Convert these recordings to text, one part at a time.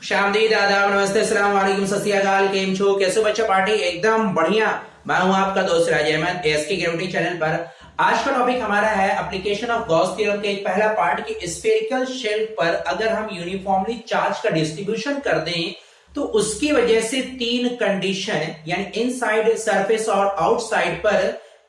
खुशामदीद, आदाब, नमस्ते, अस्सलाम वालेकुम, सत श्री अकाल, केम छो, कैसे बच्चा पार्टी? एकदम बढ़िया। मैं हूं आपका दोस्त राज अहमद एएसके ग्रेविटी चैनल पर। आज का टॉपिक हमारा है एप्लीकेशन ऑफ गॉस थ्योरम के एक पहला पार्ट की स्फेरिकल शेल पर अगर हम यूनिफॉर्मली चार्ज का डिस्ट्रीब्यूशन कर दें तो उसकी वजह से तीन कंडीशन यानी इनसाइड सरफेस और आउटसाइड पर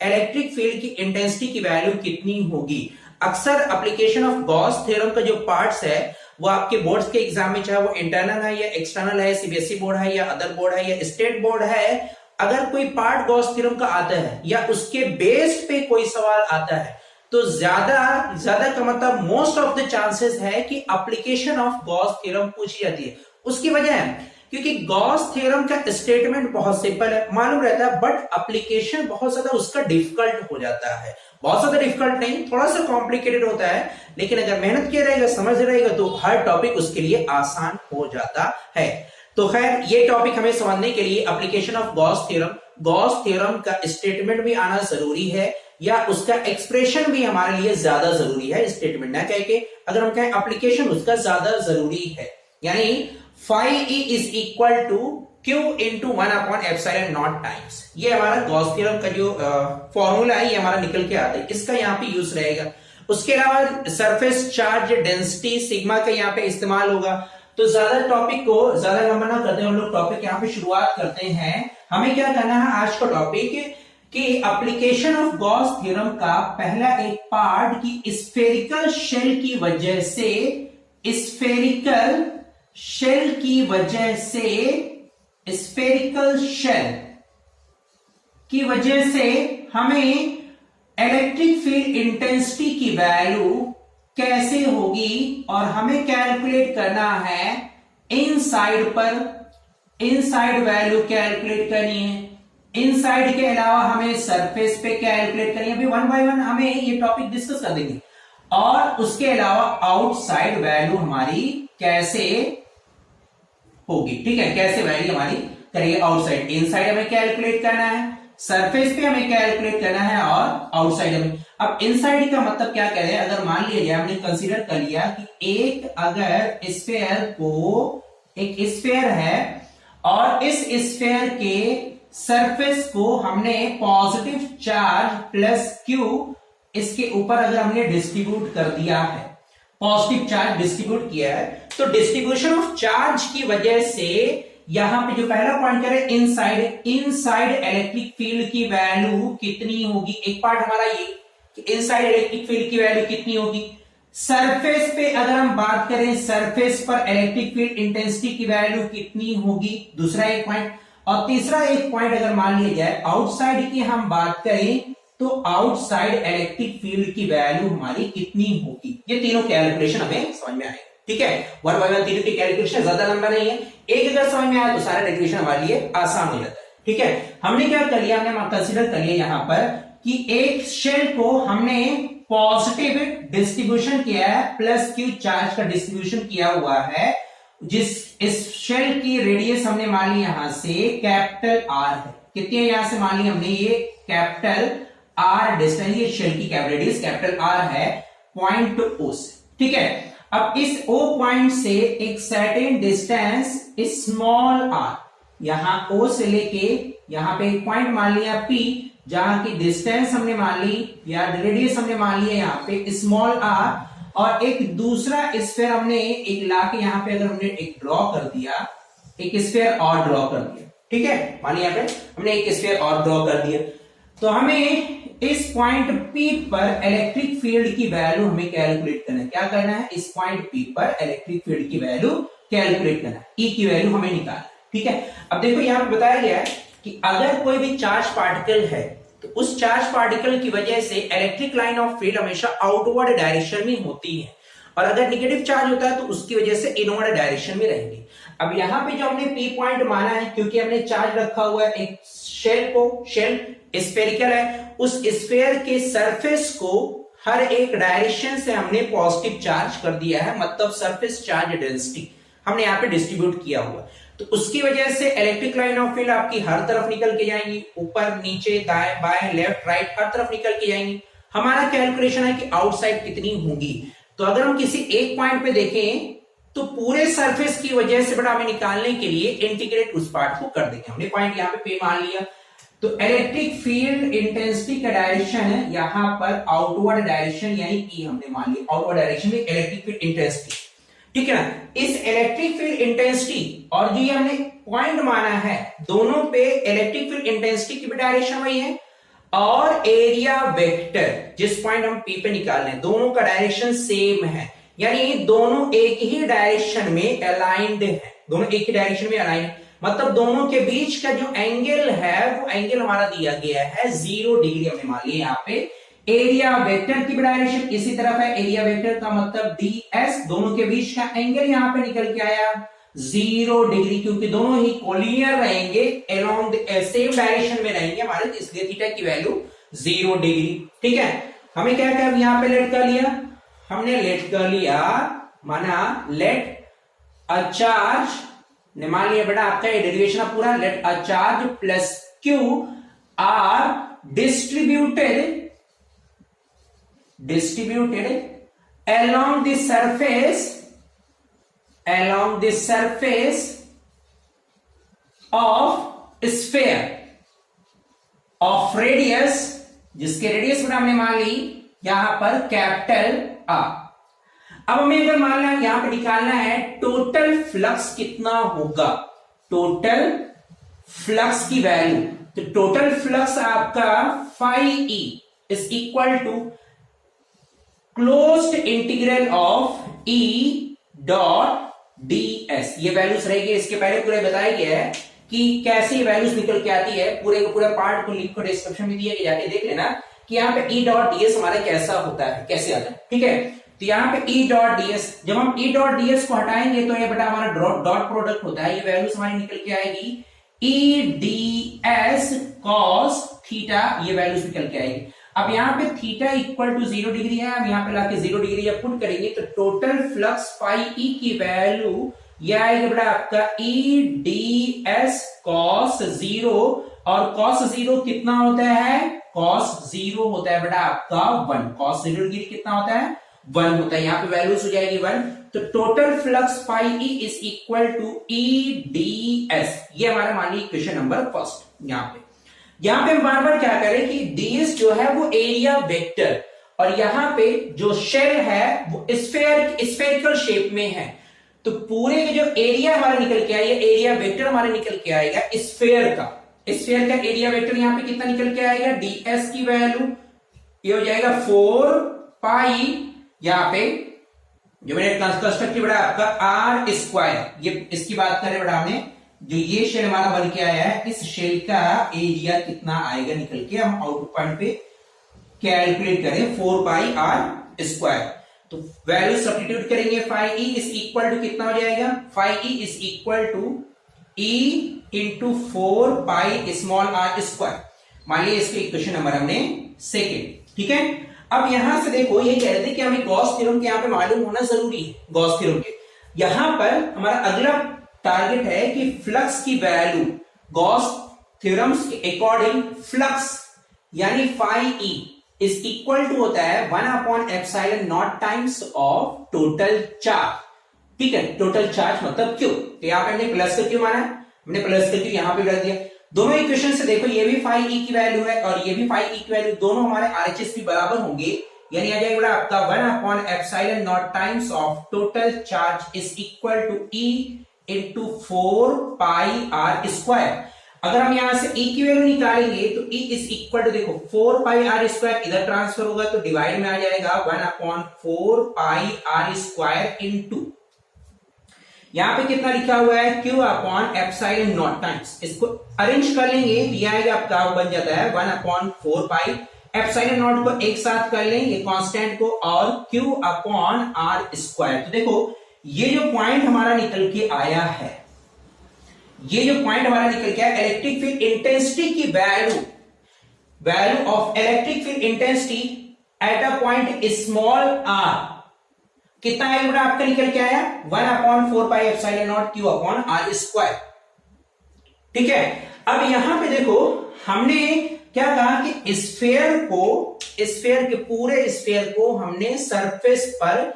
इलेक्ट्रिक फील्ड की इंटेंसिटी की वैल्यू कितनी होगी। अक्सर एप्लीकेशन ऑफ गॉस थ्योरम का जो पार्ट्स है वो आपके बोर्ड्स के एग्जाम में, चाहे वो इंटरनल है या एक्सटर्नल है, सीबीएसई बोर्ड है या अदर बोर्ड है या स्टेट बोर्ड है, अगर कोई पार्ट गॉस थ्योरम का आता है या उसके बेस पे कोई सवाल आता है तो ज्यादा का मतलब मोस्ट ऑफ द चांसेस है कि एप्लीकेशन ऑफ गॉस थ्योरम पूछी जाती है। उसकी वजह है क्योंकि गॉस थ्योरम का स्टेटमेंट बहुत सिंपल है, मालूम रहता है, बट एप्लीकेशन बहुत ज्यादा उसका डिफिकल्ट हो जाता है। बहुत ज्यादा डिफिकल्ट नहीं, थोड़ा सा कॉम्प्लिकेटेड होता है, लेकिन अगर मेहनत किया रहेगा, समझ रहेगा तो हर टॉपिक उसके लिए आसान हो जाता है। तो खैर, ये टॉपिक हमें समझने के लिए एप्लीकेशन ऑफ गॉस थ्योरम का स्टेटमेंट भी आना जरूरी है या उसका एक्सप्रेशन भी हमारे लिए ज्यादा जरूरी है। स्टेटमेंट ना कह के अगर हम कहें एप्लीकेशन उसका ज्यादा जरूरी है, यानी phi E is equal to Q into 1 upon epsilon naught times। ये हमारा गॉस थ्योरम का जो फॉर्मूला है ये हमारा निकल के आता है, इसका यहाँ पे यूज रहेगा। उसके अलावा सरफेस चार्ज डेंसिटी सिग्मा का यहाँ पे इस्तेमाल होगा। तो ज्यादा टॉपिक को ज्यादा लंबा ना करते हैं, हम लोग टॉपिक यहाँ पे शुरुआत करते हैं। हमें क्या करना है आज का टॉपिक कि एप्लीकेशन ऑफ गॉस थ्योरम का पहला एक पार्ट की स्फेरिकल शेल की वजह से हमें इलेक्ट्रिक फील्ड इंटेंसिटी की वैल्यू कैसे होगी और हमें कैलकुलेट करना है इनसाइड वैल्यू कैलकुलेट करनी है। इनसाइड के अलावा हमें सरफेस पे कैलकुलेट करनी है। अभी वन बाय वन हमें ये टॉपिक डिस्कस कर देंगे। और उसके अलावा आउटसाइड वैल्यू हमारी कैसे होगी, ठीक है, कैसे वैल्यू हमारी करेंगे आउटसाइड। इनसाइड हमें कैलकुलेट करना है, सरफेस पे हमें कैलकुलेट करना है और आउटसाइड हमें। अब इनसाइड का मतलब क्या कह रहे हैं, अगर मान लिया जाए हमने कंसीडर कर लिया कि एक स्फेयर है और इस स्फेयर के सरफेस को हमने पॉजिटिव चार्ज प्लस क्यू इसके ऊपर अगर हमने डिस्ट्रीब्यूट कर दिया है, पॉजिटिव चार्ज डिस्ट्रीब्यूट किया है, तो डिस्ट्रीब्यूशन ऑफ चार्ज की वजह से यहां पे जो पहला पॉइंट है इनसाइड इलेक्ट्रिक फील्ड की वैल्यू कितनी होगी। एक पार्ट हमारा ये कि इनसाइड इलेक्ट्रिक फील्ड की वैल्यू कितनी होगी। सरफेस पे अगर हम बात करें, सरफेस पर इलेक्ट्रिक फील्ड इंटेंसिटी की वैल्यू कितनी होगी, दूसरा एक पॉइंट। और तीसरा एक पॉइंट अगर मान लिया जाए आउटसाइड की हम बात करें तो आउटसाइड इलेक्ट्रिक फील्ड की वैल्यू हमारी कितनी होगी। ये तीनों कैलकुलेशन हमें समझ में आएगा, ठीक है। वन बाय वन तीनों की कैलकुलेशन ज्यादा लंबा नहीं है, एक अगर समझ में आया तो सारा कैलकुलेशन हमारे लिए आसान हो जाता है, ठीक है। हमने क्या कर लिया, हमने कंसीडर कर लिया यहां पर कि एक शेल को हमने पॉजिटिव डिस्ट्रीब्यूशन किया है, प्लस क्यू चार्ज का डिस्ट्रीब्यूशन किया हुआ है, इस शेल की रेडियस हमने मान ली यहां से कैपिटल आर है। कितनी है यहां से मान ली हमने, ये कैपिटल आर डिस्टेंस, ये शेल की रेडियस कैपिटल आर है पॉइंट ओ से, ठीक है। अब इस ओ पॉइंट से एक सर्टेन डिस्टेंस स्मॉल आर, यहां ओ से लेके यहां पे एक पॉइंट मान लिया पी, जहां की डिस्टेंस हमने मान ली या रेडियस हमने मान लिया यहां पे स्मॉल आर, और एक दूसरा स्फीयर हमने एक लाके यहां पे अगर हमने एक ड्रॉ कर दिया, एक स्फीयर और ड्रॉ कर दिया, ठीक है। मानिए यहां पे हमने एक स्फीयर और ड्रॉ कर दिया, तो हमें इस पॉइंट P पर इलेक्ट्रिक फील्ड की वैल्यू हमें कैलकुलेट करना है। क्या करना है, इस पॉइंट P पर इलेक्ट्रिक फील्ड की वैल्यू कैलकुलेट करना है, E की वैल्यू हमें निकालना है, ठीक है। अब देखो यहां पर बताया गया है कि अगर कोई भी चार्ज पार्टिकल है तो उस चार्ज पार्टिकल की वजह से इलेक्ट्रिक लाइन ऑफ फील्ड हमेशा आउटवर्ड डायरेक्शन में होती है, और अगर नेगेटिव चार्ज होता है तो उसकी वजह से इनवर्ड डायरेक्शन में रहेंगे। अब यहां पे जो हमने P पॉइंट माना है, क्योंकि हमने चार्ज रखा हुआ है एक शेल स्फेरिकल है, उस स्फेयर के सरफेस को हर एक डायरेक्शन से हमने पॉजिटिव चार्ज कर दिया है, मतलब सरफेस चार्ज डेंसिटी हमने यहाँ पे डिस्ट्रीब्यूट किया हुआ। तो उसकी वजह से इलेक्ट्रिक लाइन ऑफ फील्ड आपकी हर तरफ निकल के जाएंगी, ऊपर नीचे दाएं बाएं लेफ्ट राइट हर तरफ निकल के जाएंगी। हमारा कैलकुलेशन है कि आउटसाइड कितनी होगी। तो अगर हम किसी एक पॉइंट पे देखें तो पूरे सरफेस की वजह से बेटा हमें निकालने के लिए इंटीग्रेट उस पार्ट को कर देंगे। हमने पॉइंट यहां पे मान लिया। तो इलेक्ट्रिक फील्ड इंटेंसिटी का डायरेक्शन है यहां पर आउटवर्ड डायरेक्शन यानी ई हमने मान लिया, आउटवर्ड डायरेक्शन में इलेक्ट्रिक फील्ड इंटेंसिटी, ठीक है ना। इस इलेक्ट्रिक फील्ड इंटेंसिटी और जो ये हमने पॉइंट माना है, दोनों पे इलेक्ट्रिक फील्ड इंटेंसिटी की भी डायरेक्शन वही है और एरिया वेक्टर जिस पॉइंट हम पी पे निकाल रहे हैं दोनों का डायरेक्शन सेम है, यानी दोनों एक ही डायरेक्शन में अलाइंड है, दोनों एक ही डायरेक्शन में अलाइंड, मतलब दोनों के बीच का जो एंगल है वो एंगल हमारा दिया गया है 0 डिग्री हमने मान लिया। यहाँ पे एरिया वेक्टर की डायरेक्शन इसी तरफ है, एरिया वेक्टर का मतलब ds, दोनों के बीच का एंगल यहाँ पे निकल के आया 0 डिग्री, क्योंकि दोनों ही कोलिनियर रहेंगे, अलोंग सेम डायरेक्शन में रहेंगे हमारे, इसलिए थीटा की वैल्यू 0 डिग्री, ठीक है। हमें क्या क्या यहाँ पे लेट कर लिया, हमने लेट कर लिया, माना लेट अ चार्ज ने मान लिया बेटा आपका ये डेरिवेशन पूरा, let a charge plus Q are distributed along the surface of sphere of radius, जिसके रेडियस में हमने मान ली यहां पर कैपिटल आ। अब हमें अगर मानना है यहां पे निकालना है टोटल फ्लक्स कितना होगा, टोटल फ्लक्स की वैल्यू, तो टोटल फ्लक्स आपका phi e is equal to closed integral of E dot ds, ये वैल्यूज रहेगी। इसके पहले पूरे बताया गया है कि कैसे वैल्यूज निकल के आती है, पूरे पूरा पार्ट को लिख कर डिस्क्रिप्शन में दिया गया, जाके देख लेना कि यहाँ पे E डॉट ds हमारा कैसा होता है, कैसे आता है, ठीक है। तो यहाँ पे E डॉट ds, जब हम E डॉट ds को हटाएंगे तो ये बेटा हमारा डॉट प्रोडक्ट होता है, ये वैल्यूज हमारी निकल के आएगी E ds cos थीटा, ये वैल्यूज निकल के आएगी। अब यहाँ पे थीटा इक्वल टू 0 डिग्री है, हम यहाँ पे लाके 0 डिग्री जब पुट करेंगे तो टोटल फ्लक्स phi e की वैल्यू ये आएगा बेटा आपका E ds cos 0, और cos 0 कितना होता है, cos 0 होता है बेटा आपका 1, cos 0 डिग्री कितना होता है 1 होता है, यहाँ पे वैल्यूज हो जाएगी 1। तो total flux phi e is equal to E ds, ये हमारा मान लीजिए इक्वेशन नंबर फर्स्ट। यहाँ पे बार बार क्या करें कि ds जो है वो एरिया वेक्टर, और यहाँ पे जो शेल है वो स्फेरिकल शेप में है, तो पूरे जो एरिया हमारा निकल के आएगा, एरिया वेक्टर हमारा निकल के आएगा स्फेयर का एरिया वेक्टर यहाँ पे कितना निकल के आएगा, ds की वैल्यू ये हो जाएगा 4 पाई, यहाँ पे जो मैंने कंस्ट्रक्ट किया आपका आर स्क्वायर, ये इसकी बात करें बेटा हमने, जो ये शेल हमारा बन के आया है इस शेल का एरिया कितना आएगा निकल के, हम आउटपुट पॉइंट पे कैलकुलेट करें 4 पाई आर स्क्वायर, तो वैल्यू सब्स्टिट्यूट करेंगे phi e is equal to कितना हो जाएगा, phi e is equal to e into 4 pi small R square, मान लीजिए इसके इक्वेशन नंबर हमने सेकेंड, ठीक है। अब यहां से देखो ये कह रहे थे कि हमें गॉस थ्योरम के यहाँ पे मालूम होना जरूरी है, गॉस थ्योरम के यहां पर हमारा अगला टारगेट है कि फ्लक्स की वैल्यू गॉस थ्योरम्स के अकॉर्डिंग फ्लक्स यानी phi e is equal to होता है 1/epsilon times of total charge, ठीक है। टोटल चार्ज मतलब क्यू, तो यहाँ पे हमने प्लस का क्यू माना, हमने प्लस का क्यू यहाँ पे रख दिया। दोनों इक्वेशन से देखो ये भी phi e की वैल्यू है और ये भी phi e की वैल्यू, दोनों हमारे RHS भी बराबर होंगे, यानी आ जाएगा आपका 1/epsilon times of total charge is equal to E into 4 pi R square. अगर हम यहां से E की वैल्यू निकालेंगे तो E इज इक्वल टू देखो 4 पाई आर स्क्वायर इधर ट्रांसफर होगा तो डिवाइड में आ जाएगा 1/4 पाई आर स्क्वायर इंटू, यहां पे कितना लिखा हुआ है Q/epsilon टाइम्स, इसको अरेंज कर लेंगे तो ये आएगा आपका बन जाता है 1/4 पाई एप्सिलॉन को एक साथ कर लेंगे कांस्टेंट को और Q/r स्क्वायर। तो देखो ये जो पॉइंट हमारा निकल के आया है, ये जो पॉइंट हमारा निकल के आया इलेक्ट्रिक फील्ड इंटेंसिटी की value of electric field intensity at a point small r कितना है बेटा आपका निकल के आया 1/4 pi epsilon not Q/r square, ठीक है। अब यहां पे देखो हमने क्या कहा कि स्फीयर के पूरे स्फीयर को हमने सरफेस पर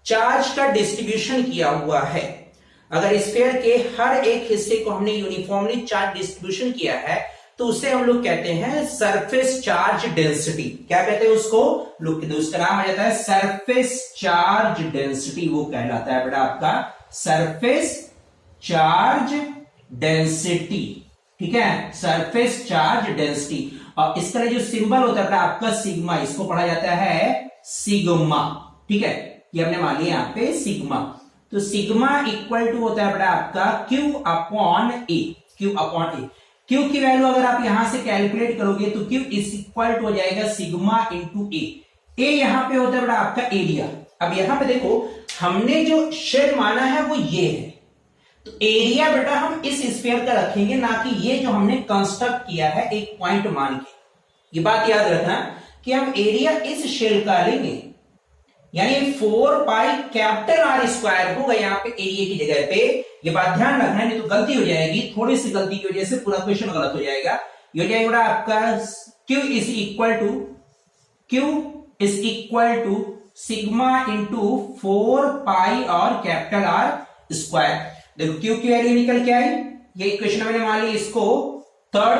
चार्ज का डिस्ट्रीब्यूशन किया हुआ है, अगर स्फीयर के हर एक हिस्से को हमने यूनिफॉर्मली चार्ज डिस्ट्रीब्यूशन किया है तो उसे हम लोग कहते हैं सरफेस चार्ज डेंसिटी। क्या कहते हैं उसको? लुक, उसका नाम आ जाता है सरफेस चार्ज डेंसिटी, वो कहलाता है बेटा आपका सरफेस चार्ज डेंसिटी। ठीक है, सरफेस चार्ज डेंसिटी। और इसका जो सिंबल होता है आपका सिग्मा, इसको पढ़ा जाता है सिग्मा। ठीक है, ये हमने मान लिया यहाँ पे सिग्मा। तो सिग्मा इक्वल टू होता है बेटा आपका क्यू अपॉन ए, क्यू अपॉन ए। क्यू की वैल्यू अगर आप यहां से कैलकुलेट करोगे तो क्यू इज इक्वल टू हो जाएगा सिग्मा इंटू ए। ए यहां पे होता है बेटा आपका एरिया। अब यहां पे देखो, हमने जो शेल माना है वो ये है, तो एरिया बेटा हम इस स्फीयर का रखेंगे, ना कि ये जो हमने कंस्ट्रक्ट किया है एक पॉइंट मान के। ये बात याद रखना कि हम एरिया इस शेल का लेंगे, यानी 4 पाई कैपिटल आर स्क्वायर होगा यहाँ पे एरिया की जगह पे। ये बात ध्यान रखना, नहीं तो गलती हो जाएगी, थोड़ी सी गलती की वजह से पूरा क्वेश्चन गलत हो जाएगा। ये हो जाएगा आपका Q is equal to sigma into 4 pi और कैपिटल आर स्क्वायर। देखो Q की वैल्यू निकल के आई, ये इक्वेशन मैंने मान ली इसको थर्ड,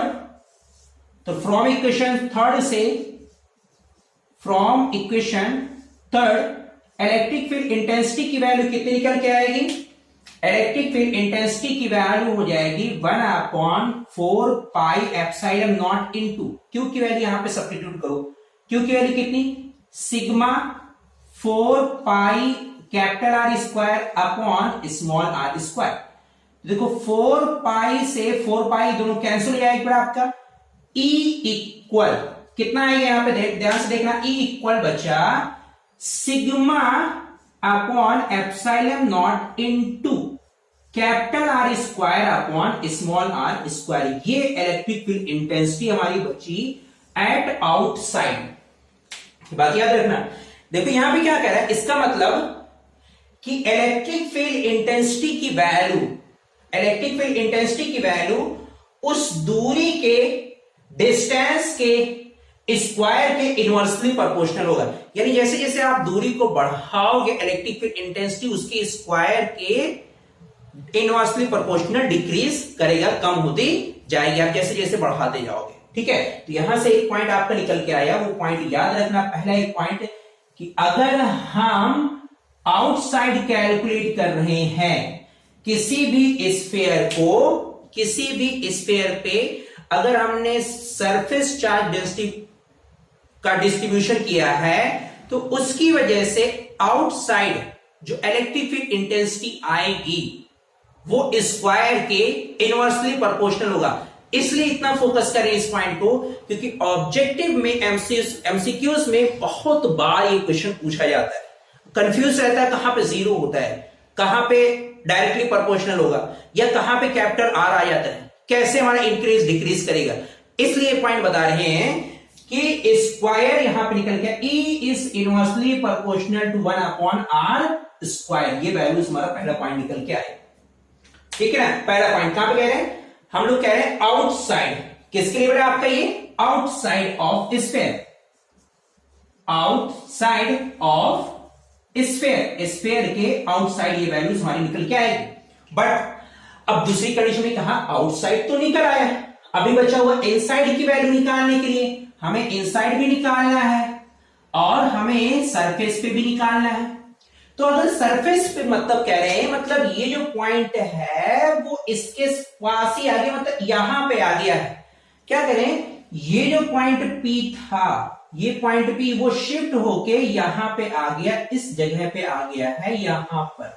तो from equation third electric field intensity की वैल्यू कितनी निकल के आएगी? इलेक्ट्रिक फील्ड इंटेंसिटी की वैल्यू हो जाएगी 1/4 pi epsilon naught into Q की वैल्यू यहां पे सब्स्टिट्यूट करो। क्यू की वैल्यू कितनी? Sigma 4 pi capital R square upon small R square. देखो 4 पाई से 4 पाई दोनों कैंसिल हो जाएगा आपका। E इक्वल कितना आएगा यहां पे ध्यान से देखना, E इक्वल बचा sigma upon epsilon naught into capital R square upon small R square. ये इलेक्ट्रिक फील्ड इंटेंसिटी हमारी बची एट आउटसाइड। बात याद रखना। देखो यहां पे क्या कह रहा है, इसका मतलब कि इलेक्ट्रिक फील्ड इंटेंसिटी की वैल्यू उस दूरी के डिस्टेंस के स्क्वायर के इनवर्सली प्रोपोर्शनल होगा। यानी जैसे जैसे आप दूरी को बढ़ाओगे इलेक्ट्रिक फील्ड इंटेंसिटी उसके स्क्वायर के इनवर्सली प्रोपोर्शनल डिक्रीज करेगा, कम होती जाएगी आप जैसे जैसे बढ़ाते जाओगे। ठीक है, तो यहां से एक पॉइंट आपका निकल के आया, वो पॉइंट याद रखना। पहला एक पॉइंट कि अगर हम आउटसाइड कैलकुलेट कर रहे हैं किसी भी स्फीयर पे अगर हमने सरफेस चार्ज डेंसिटी का डिस्ट्रीब्यूशन किया है तो उसकी वजह से आउटसाइड जो इलेक्ट्रिक फील्ड इंटेंसिटी आएगी वो स्क्वायर के इनवर्सली प्रोपोर्शनल होगा। इसलिए इतना फोकस करें इस पॉइंट को, क्योंकि ऑब्जेक्टिव में एमसीक्यूज में बहुत बार ये क्वेश्चन पूछा जाता है, कंफ्यूज रहता है कहां पे जीरो होता है, कहां पे डायरेक्टली प्रोपोर्शनल होगा, या कहां पे कैपिटल आर आ जाता है, कैसे हमारा इंक्रीज डिक्रीज करेगा। इसलिए पॉइंट बता रहे हैं कि स्क्वायर यहां पे निकल गया, E is inversely proportional to 1/r square. ये वैल्यूज हमारा पहला पॉइंट निकल के आए। ठीक है ना, पहला पॉइंट कहां पे कह रहे हैं हम लोग? कह रहे हैं आउटसाइड। किसके लिए बेटा आपका ये? Outside of sphere, outside of sphere के आउटसाइड ये वैल्यूज हमारी निकल के आएगी। बट अब दूसरी कंडीशन में कहा आउटसाइड तो निकल आया, अभी बचा हुआ इनसाइड की वैल्यू निकालने के लिए हमें इनसाइड भी निकालना है और हमें सरफेस पे भी निकालना है। तो अगर सरफेस पे मतलब कह रहे हैं, मतलब ये जो पॉइंट है वो इसके पास ही आ गया, मतलब यहां पे आ गया है। क्या करें, ये जो पॉइंट P था, ये पॉइंट P वो शिफ्ट होके यहां पे आ गया, इस जगह पे आ गया है, यहां पर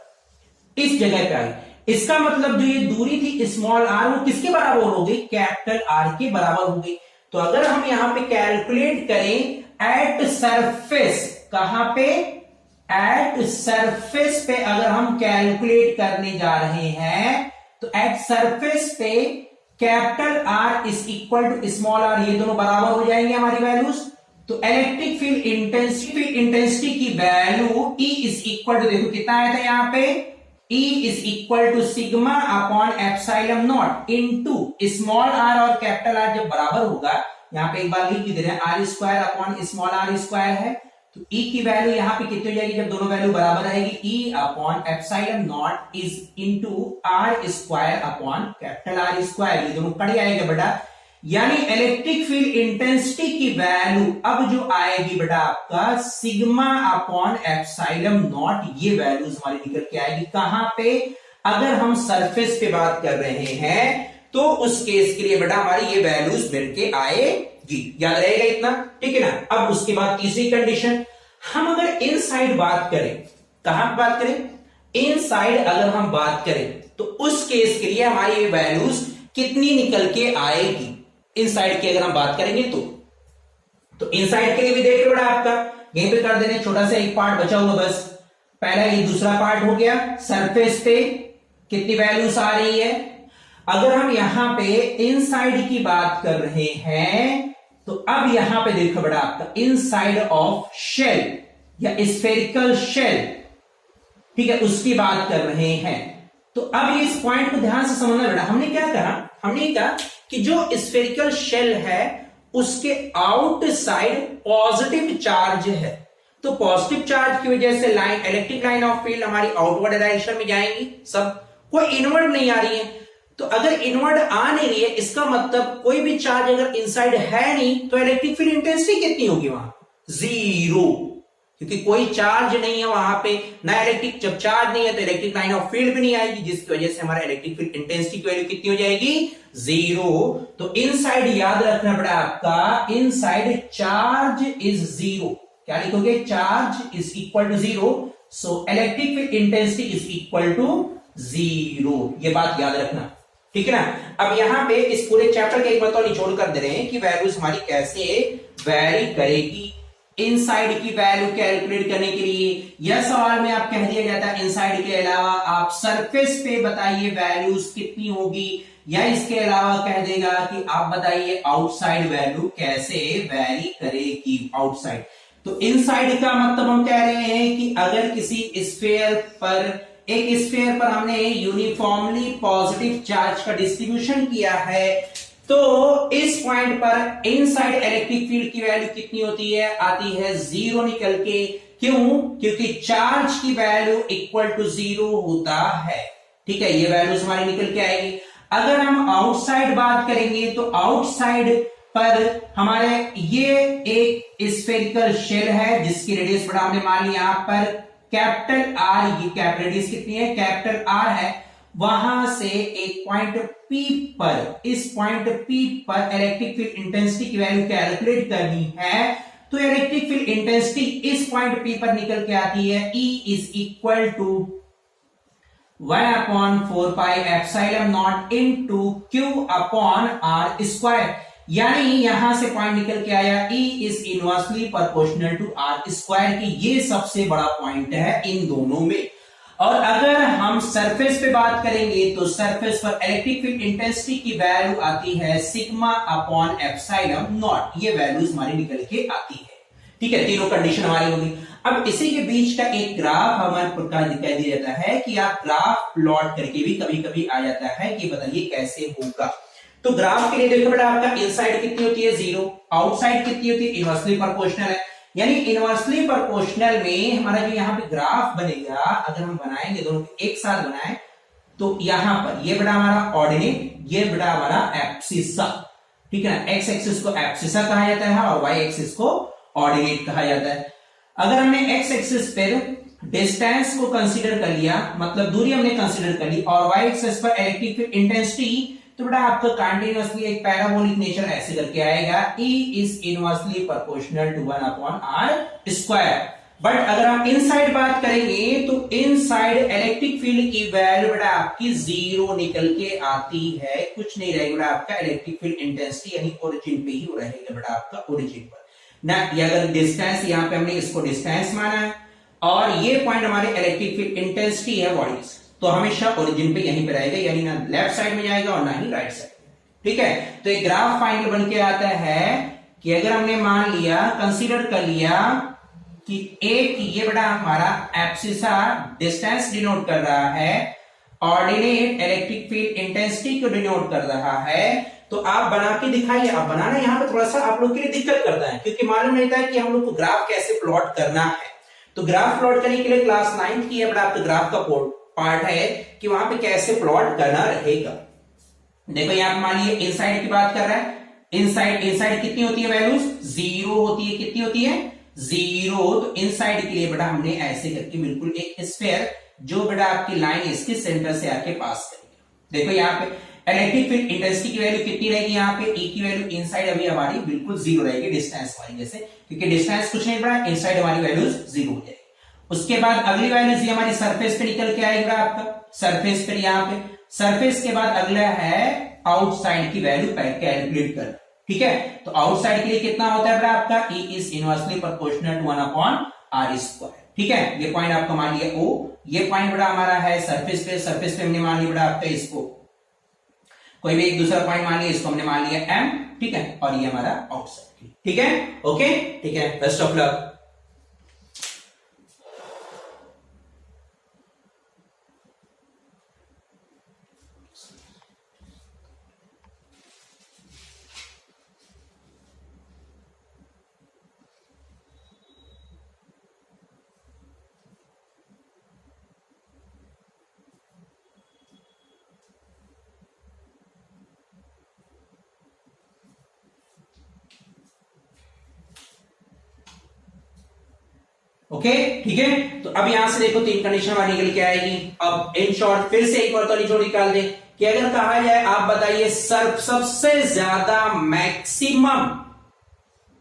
इस जगह पे आ गया। इसका मतलब जो ये दूरी थी स्मॉल आर वो किसके बराबर हो गई? कैपिटल आर के बराबर हो गई। तो अगर हम यहां पे कैलकुलेट करें एट सरफेस, कहां पे? एट सरफेस पे अगर हम कैलकुलेट करने जा रहे हैं तो एट सरफेस पे capital R is equal to small R, ये दोनों बराबर हो जाएंगे हमारी वैल्यूज। तो इलेक्ट्रिक फील्ड इंटेंसिटी की value E is equal to, देखो कितना आया था यहां पे, E is equal to sigma upon epsilon naught into small R और कैपिटल आर जब बराबर होगा, यहां पे एक बार लिख दे रहे हैं, R square upon small R square है, तो E की वैल्यू यहां पे कितनी हो जाएगी जब दोनों वैल्यू बराबर आएगी? E upon epsilon naught is into R square upon capital R square, ये दोनों कट जाएगा बेटा। यानी इलेक्ट्रिक फील्ड इंटेंसिटी की वैल्यू अब जो आएगी बेटा आपका सिग्मा अपॉन एप्सिलॉन नॉट, ये वैल्यूज हमारी निकल के आएगी कहां पे? अगर हम सरफेस पे बात कर रहे हैं तो उस केस के लिए बेटा हमारी ये वैल्यूज मिल के आएगी, याद रहेगा इतना, ठीक है ना। अब उसके बाद तीसरी कंडीशन, हम अगर इनसाइड बात करें, कहां पे बात करें? इनसाइड अगर हम बात करें तो उस केस के लिए हमारी ये वैल्यूज कितनी निकल के आएगी? इनसाइड की अगर हम बात करेंगे तो इनसाइड के लिए भी देख लो बेटा, आपका यहीं पे कर देने, छोटा सा एक पार्ट बचा हुआ बस। पहला ये दूसरा पार्ट हो गया, सरफेस पे कितनी वैल्यूज आ रही है। अगर हम यहां पे इनसाइड की बात कर रहे हैं तो अब यहां पे देखो बेटा आपका इनसाइड ऑफ शेल या स्फेरिकल शेल, ठीक है, उसकी बात कर रहे हैं। तो अब इस पॉइंट को ध्यान से समझना बेटा। हमने क्या कहा? हमने कहा कि जो स्फेरिकल शेल है उसके आउटसाइड पॉजिटिव चार्ज है, तो पॉजिटिव चार्ज की वजह से line, electric line of field हमारी आउटवर्ड डायरेक्शन में जाएंगी सब, कोई इनवर्ड नहीं आ रही है। तो अगर इनवर्ड आ नहीं रही है इसका मतलब कोई भी चार्ज अगर इनसाइड है नहीं तो इलेक्ट्रिक फील्ड इंटेंसिटी कितनी होगी वहां? जीरो, क्योंकि कोई चार्ज नहीं है वहां पे ना इलेक्ट्रिक, जब चार्ज नहीं है तो इलेक्ट्रिक लाइन ऑफ फील्ड भी नहीं आएगी, जिसकी वजह से हमारा इलेक्ट्रिक फील्ड इंटेंसिटी की वैल्यू कितनी हो जाएगी? जीरो। तो इनसाइड याद रखना पड़ा आपका, इनसाइड चार्ज इज जीरो। क्या लिखोगे? Charge is equal to zero, so electric field intensity is equal to zero, ये बात याद रखना, ठीक है ना। अब यहां पे इस पूरे चैप्टर के एक बात और निचोड़ कर दे रहे हैं कि वैल्यूज हमारी कैसे वेरी करेगी इनसाइड की वैल्यू कैलकुलेट करने के लिए। यह सवाल में आप कह दिया जाता है इनसाइड के अलावा आप सरफेस पे बताइए वैल्यूज कितनी होगी, या इसके अलावा कह देगा कि आप बताइए आउटसाइड वैल्यू कैसे वेरी करेगी आउटसाइड। तो इनसाइड का मतलब हम कह रहे हैं कि अगर किसी स्फीयर पर, एक स्फीयर पर हमने यूनिफॉर्मली पॉजिटिव चार्ज का डिस्ट्रीब्यूशन किया है तो इस पॉइंट पर इनसाइड इलेक्ट्रिक फील्ड की वैल्यू कितनी होती है? आती है जीरो निकल के। क्यों? क्योंकि चार्ज की वैल्यू इक्वल टू जीरो होता है, ठीक है, ये वैल्यूज हमारी निकल के आएगी। अगर हम आउटसाइड बात करेंगे तो आउटसाइड पर हमारे ये एक स्फेरिकल शेल है जिसकी रेडियस बड़ा हमने मान लिया यहां पर कैपिटल आर, ये कैप रेडियस कितनी है? कैपिटल आर है। वहां से एक पॉइंट P पर, इस पॉइंट P पर इलेक्ट्रिक फील्ड इंटेंसिटी की वैल्यू कैलकुलेट करनी है तो इलेक्ट्रिक फील्ड इंटेंसिटी इस पॉइंट P पर निकल के आती है E is equal to 1/4πε0 into Q upon R square. यानी यहां से पॉइंट निकल के आया E is inversely proportional to R square की, ये सबसे बड़ा पॉइंट है इन दोनों में। और अगर हम सरफेस पे बात करेंगे तो सरफेस पर इलेक्ट्रिक फील्ड इंटेंसिटी की वैल्यू आती है सिग्मा अपॉन एप्सिलॉन नॉट, ये वैल्यूज हमारी निकल के आती है, ठीक है। तीनों कंडीशन हमारी होगी। अब इसी के बीच का एक ग्राफ हमारे प्रकार दिखाई दे जाता है कि आप ग्राफ प्लॉट करके भी कभी कभी आ जाता है कि बताइए कैसे होगा। तो ग्राफ के लिए देखो बेटा आपका इनसाइड कितनी होती है? जीरो। आउटसाइड कितनी होती है? इनवर्सली प्रोपोर्शनल है। यानी इनवर्सली प्रोपोर्शनल में हमारा जो यहाँ पे ग्राफ बनेगा, अगर हम बनाएंगे दोनों एक साथ बनाए तो यहां पर ये बेटा हमारा ऑर्डिनेट, ये बेटा हमारा एब्सिसा, ठीक है ना। एक्स एक्सिस को एब्सिसा कहा जाता है और वाई एक्सिस को ऑर्डिनेट कहा जाता है। अगर हमने एक्स एक्सिस पर डिस्टेंस को कंसीडर कर लिया, मतलब दूरी हमने कंसीडर कर ली, और वाई एक्सिस पर इलेक्ट्रिक फील्ड इंटेंसिटी, तो बेटा आपका कंटीन्यूअसली एक पैराबोलिक नेचर ऐसे करके आएगा, E is inversely proportional to 1/r square. But अगर हम इनसाइड बात करेंगे तो इनसाइड इलेक्ट्रिक फील्ड की वैल्यू बेटा आपकी जीरो निकल के आती है, कुछ नहीं रहेगा बेटा आपका इलेक्ट्रिक फील्ड इंटेंसिटी, यानी ओरिजिन पे ही रहेगा बेटा आपका, ओरिजिन पर ना। ये अगर डिस्टेंस, यहाँ पे हमने इसको डिस्टेंस माना है और ये पॉइंट हमारे इलेक्ट्रिक फील्ड इंटेंसिटी है बॉडीज, तो हमेशा ओरिजिन पे यहीं पे रहेगा, यानी ना लेफ्ट साइड में जाएगा और ना ही राइट साइड, ठीक है। तो एक ग्राफ फाइनल बन के आता है कि अगर हमने मान लिया, कंसीडर कर लिया कि एक ये बेटा हमारा एब्सिसा डिस्टेंस डिनोट कर रहा है, ऑर्डिनेट इलेक्ट्रिक फील्ड इंटेंसिटी को डिनोट कर रहा है, तो आप बना के दिखाइए। आप बनाना यहाँ पे थोड़ा सा आप लोग के लिए दिक्कत करता है, क्योंकि मालूम नहीं था कि हम लोग को ग्राफ कैसे प्लॉट करना है। तो ग्राफ प्लॉट करने के लिए क्लास 9th की बड़ा आपका ग्राफ का पार्ट है कि वहां पे कैसे प्लॉट करना रहेगा। देखो यहाँ पे मान लीजिए इनसाइड की बात कर रहा है, इनसाइड कितनी होती है वैल्यूज, 0 होती है। कितनी होती है, 0। तो इनसाइड के लिए बेटा हमने ऐसे करके बिल्कुल एक स्फीयर जो बेटा आपकी लाइन इसके सेंटर से आके पास करेगी। देखो यहाँ पे इलेक्ट्रिक फील्ड इंटेंसिटी की वैल्यू कितनी रहेगी, यहाँ पे E की वैल्यू इनसाइड अभी हमारी बिल्कुल 0 रहेगी, डिस्टेंस वाली जैसे, क्योंकि डिस्टेंस कुछ नहीं पड़ा, इनसाइड हमारी वैल्यूज 0 हो जाएगी। उसके बाद अगली वैल्यूज ये हमारी सरफेस पे निकल के आएगी आपका, सरफेस पे यहाँ पे, सरफेस के बाद अगला है आउटसाइड की वैल्यू कैलकुलेट कर। ठीक है, तो आउटसाइड के लिए कितना होता है आपका, E is inversely proportional to 1/r²। ठीक है, ये पॉइंट आपका मान लिया O, ये पॉइंट बड़ा हमारा है सरफेस पे हमने मान लिया बड़ा आपका इसको, कोई भी एक दूसरा पॉइंट मान लिया, इसको हमने मान लिया M। ठीक है, और ये हमारा आउटसाइड। ठीक है, ओके, ठीक है, बेस्ट ऑफ लक। ओके, ठीक है, तो अब यहां से देखो 3 कंडीशन हमारी निकल के आएगी। अब इन शॉर्ट फिर से एक बार तो निचोड़ निकाल दें कि अगर कहा जाए, आप बताइए सबसे ज्यादा मैक्सिमम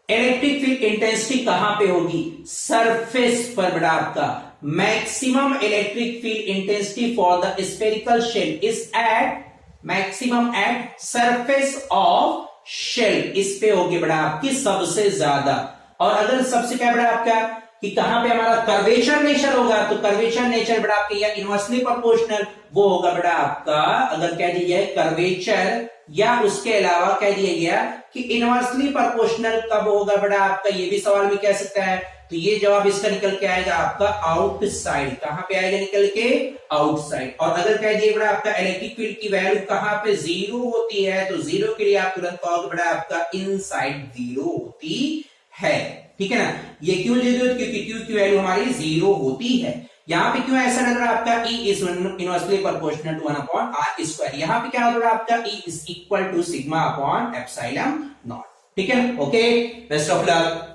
इलेक्ट्रिक फील्ड इंटेंसिटी कहां पे होगी, सरफेस पर बेटा आपका। Maximum electric field intensity for the spherical shell is at maximum at surface of shell, इस पे होगी बेटा आपकी सबसे ज्यादा। और अगर सबसे क्या बेटा आपका कि कहां पे हमारा कर्वेचर नेचर होगा, तो कर्वेचर नेचर बेटा आपके या इनवर्सली प्रोपोर्शनल, वो होगा बेटा आपका, अगर कह दिया जाए कर्वेचर, या उसके अलावा कह दिया गया कि इनवर्सली प्रोपोर्शनल कब होगा बेटा आपका, ये भी सवाल में कह सकता है। तो ये जवाब इसका निकल के आएगा आपका आउटसाइड। कहां पे आएगा निकल के, आउटसाइड। और अगर कह दिए बेटा आपका इलेक्ट्रिक फील्ड की वैल्यू कहां पे 0 होती है, तो 0 के लिए आप तुरंत कहोगे बेटा आपका इनसाइड 0 होती है। ठीक है ना, ये क्यों 0, क्योंकि Q की वैल्यू हमारी 0 होती है। यहाँ पे क्यों ऐसा लग रहा है आपका, E is inversely proportional to 1/r²। यहाँ पे क्या हो रहा है आपका, E is equal to sigma upon epsilon naught. ठीक है, ओके, बेस्ट ऑफ लक।